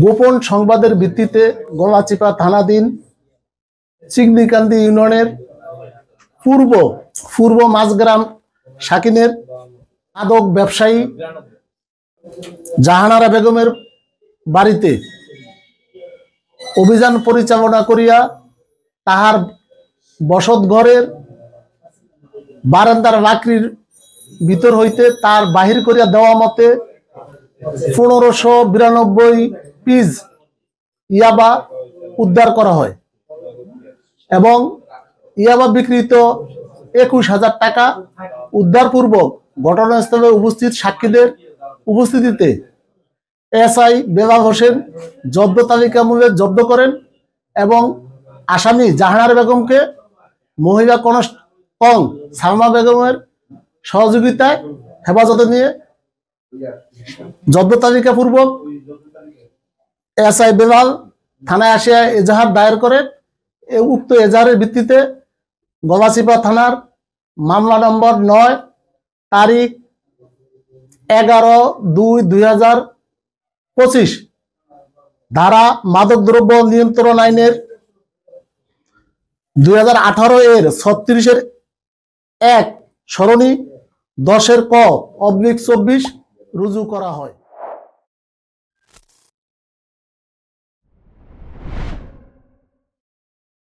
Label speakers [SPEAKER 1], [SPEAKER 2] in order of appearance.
[SPEAKER 1] গোপন সংবাদের ভিত্তিতে গলাচিপা থানাধীন চিগনিকান্দি ইউনিয়নের পূর্ব মাঝগ্রাম শাকিনের মাদক ব্যবসায়ী জাহানারা বেগমের বাড়িতে অভিযান পরিচালনা করিয়া তাহার বসত ঘরের বারান্দার লাকড়ির ভিতর হইতে তার বাহির করিয়া দেওয়া মতে 1592 পিস ইয়াবা উদ্ধার করা হয় এবং ইয়াবা বিক্রিত 21,000 টাকা উদ্ধারপূর্বক ঘটনাস্থলে উপস্থিত সাক্ষীদের উপস্থিতিতে এসআই বেলাল হোসেন জব্দ তালিকা মূল্যে জব্দ করেন এবং আসামি জাহানারা বেগমকে মহিলা কনস্টেবল সালমা বেগমের সহযোগিতায় হেফাজতে নিয়ে জব্দ তালিকা পূর্বক এসআই বেলাল থানায় আসিয়া এজাহার দায়ের করেন। উক্ত এজাহারের ভিত্তিতে গলাচিপা থানার মামলা নম্বর 9 তারিখ 11/2/2025 ধারা মাদকদ্রব্য নিয়ন্ত্রণ আইনের 2018 এর 36-1 সরণি 10-ক/24 রুজু করা হয়।